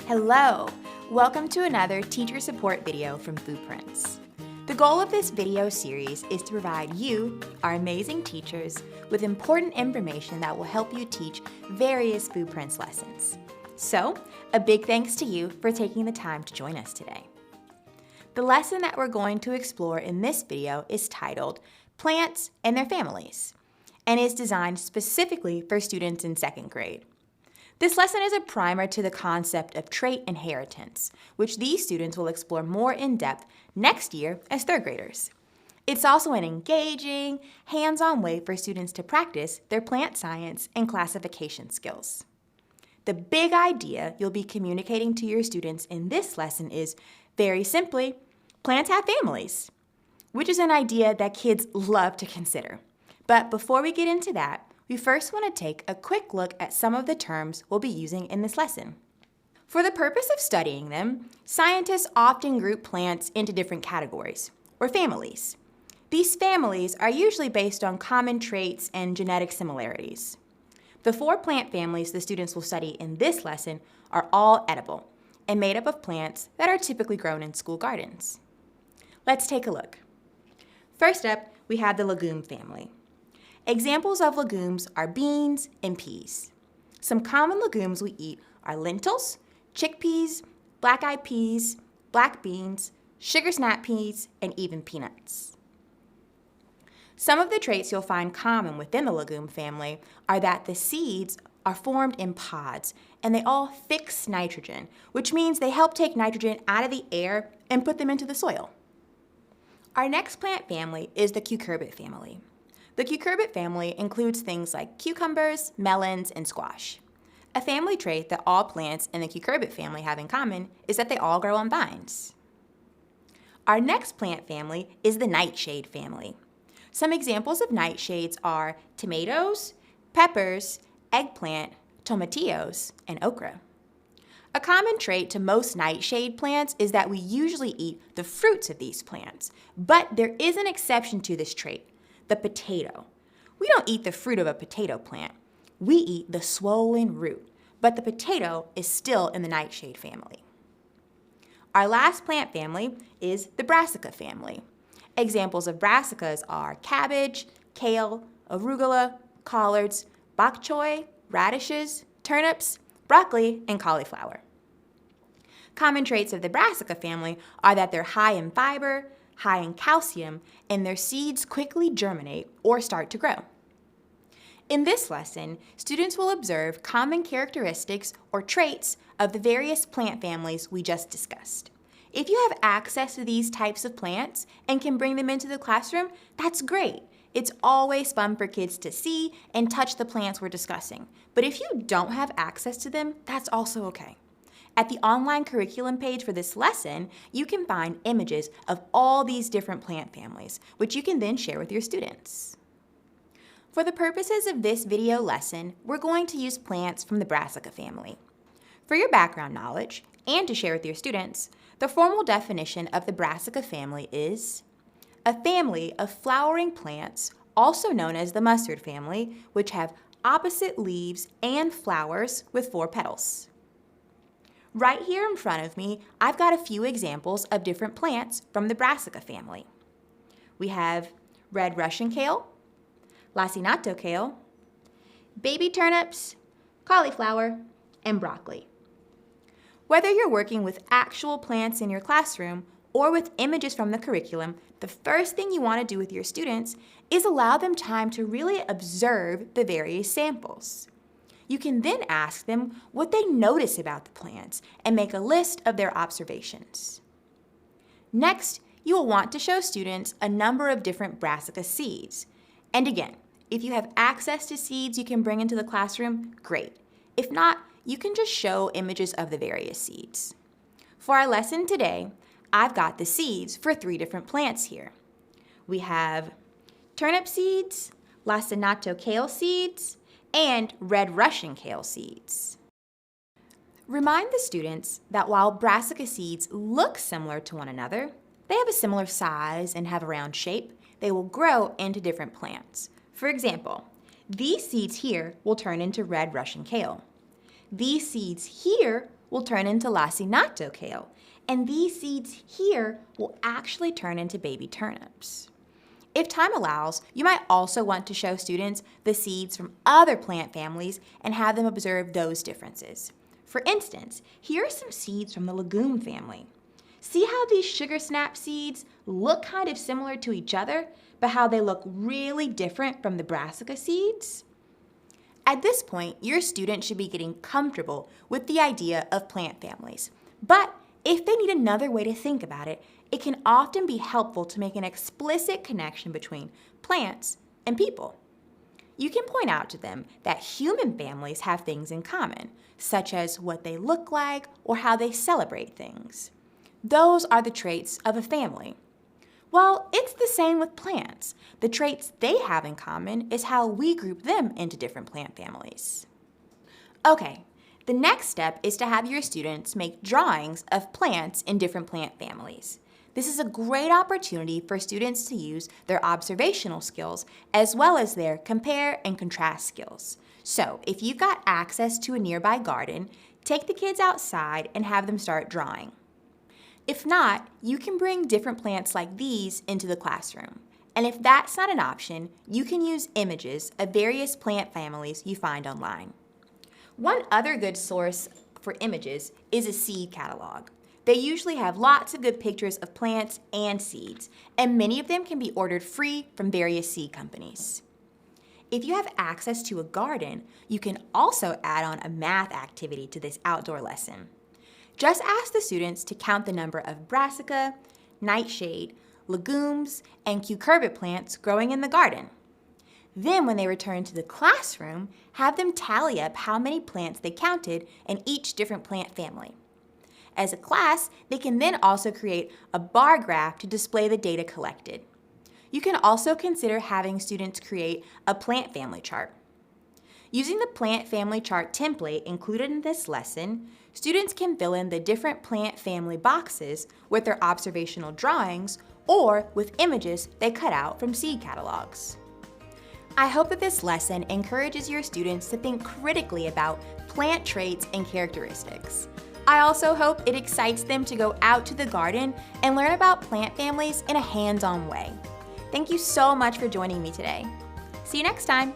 Hello! Welcome to another teacher support video from FoodPrints. The goal of this video series is to provide you, our amazing teachers, with important information that will help you teach various FoodPrints lessons. So, a big thanks to you for taking the time to join us today. The lesson that we're going to explore in this video is titled Plants and Their Families, and is designed specifically for students in second grade. This lesson is a primer to the concept of trait inheritance, which these students will explore more in depth next year as third graders. It's also an engaging, hands-on way for students to practice their plant science and classification skills. The big idea you'll be communicating to your students in this lesson is, very simply, plants have families, which is an idea that kids love to consider. But before we get into that, we first want to take a quick look at some of the terms we'll be using in this lesson. For the purpose of studying them, scientists often group plants into different categories, or families. These families are usually based on common traits and genetic similarities. The 4 plant families the students will study in this lesson are all edible and made up of plants that are typically grown in school gardens. Let's take a look. First up, we have the legume family. Examples of legumes are beans and peas. Some common legumes we eat are lentils, chickpeas, black-eyed peas, black beans, sugar snap peas, and even peanuts. Some of the traits you'll find common within the legume family are that the seeds are formed in pods and they all fix nitrogen, which means they help take nitrogen out of the air and put them into the soil. Our next plant family is the cucurbit family. The cucurbit family includes things like cucumbers, melons, and squash. A family trait that all plants in the cucurbit family have in common is that they all grow on vines. Our next plant family is the nightshade family. Some examples of nightshades are tomatoes, peppers, eggplant, tomatillos, and okra. A common trait to most nightshade plants is that we usually eat the fruits of these plants, but there is an exception to this trait. The potato. We don't eat the fruit of a potato plant. We eat the swollen root, but the potato is still in the nightshade family. Our last plant family is the Brassica family. Examples of brassicas are cabbage, kale, arugula, collards, bok choy, radishes, turnips, broccoli, and cauliflower. Common traits of the Brassica family are that they're high in fiber, high in calcium, and their seeds quickly germinate or start to grow. In this lesson, students will observe common characteristics or traits of the various plant families we just discussed. If you have access to these types of plants and can bring them into the classroom, that's great. It's always fun for kids to see and touch the plants we're discussing. But if you don't have access to them, that's also okay. At the online curriculum page for this lesson, you can find images of all these different plant families, which you can then share with your students. For the purposes of this video lesson, we're going to use plants from the Brassica family. For your background knowledge, and to share with your students, the formal definition of the Brassica family is a family of flowering plants, also known as the mustard family, which have opposite leaves and flowers with 4 petals. Right here in front of me, I've got a few examples of different plants from the Brassica family. We have red Russian kale, lacinato kale, baby turnips, cauliflower, and broccoli. Whether you're working with actual plants in your classroom or with images from the curriculum, the first thing you want to do with your students is allow them time to really observe the various samples. You can then ask them what they notice about the plants and make a list of their observations. Next, you will want to show students a number of different Brassica seeds. And again, if you have access to seeds you can bring into the classroom, great. If not, you can just show images of the various seeds. For our lesson today, I've got the seeds for 3 different plants here. We have turnip seeds, lacinato kale seeds, and red Russian kale seeds. Remind the students that while Brassica seeds look similar to one another, they have a similar size and have a round shape. They will grow into different plants. For example, these seeds here will turn into red Russian kale. These seeds here will turn into lacinato kale, and these seeds here will actually turn into baby turnips. If time allows, you might also want to show students the seeds from other plant families and have them observe those differences. For instance, here are some seeds from the legume family. See how these sugar snap seeds look kind of similar to each other, but how they look really different from the brassica seeds? At this point, your students should be getting comfortable with the idea of plant families. But if they need another way to think about it, it can often be helpful to make an explicit connection between plants and people. You can point out to them that human families have things in common, such as what they look like or how they celebrate things. Those are the traits of a family. Well, it's the same with plants. The traits they have in common is how we group them into different plant families. Okay, the next step is to have your students make drawings of plants in different plant families. This is a great opportunity for students to use their observational skills as well as their compare and contrast skills. So, if you've got access to a nearby garden, take the kids outside and have them start drawing. If not, you can bring different plants like these into the classroom. And if that's not an option, you can use images of various plant families you find online. One other good source for images is a seed catalog. They usually have lots of good pictures of plants and seeds, and many of them can be ordered free from various seed companies. If you have access to a garden, you can also add on a math activity to this outdoor lesson. Just ask the students to count the number of brassica, nightshade, legumes, and cucurbit plants growing in the garden. Then when they return to the classroom, have them tally up how many plants they counted in each different plant family. As a class, they can then also create a bar graph to display the data collected. You can also consider having students create a plant family chart. Using the plant family chart template included in this lesson, students can fill in the different plant family boxes with their observational drawings or with images they cut out from seed catalogs. I hope that this lesson encourages your students to think critically about plant traits and characteristics. I also hope it excites them to go out to the garden and learn about plant families in a hands-on way. Thank you so much for joining me today. See you next time.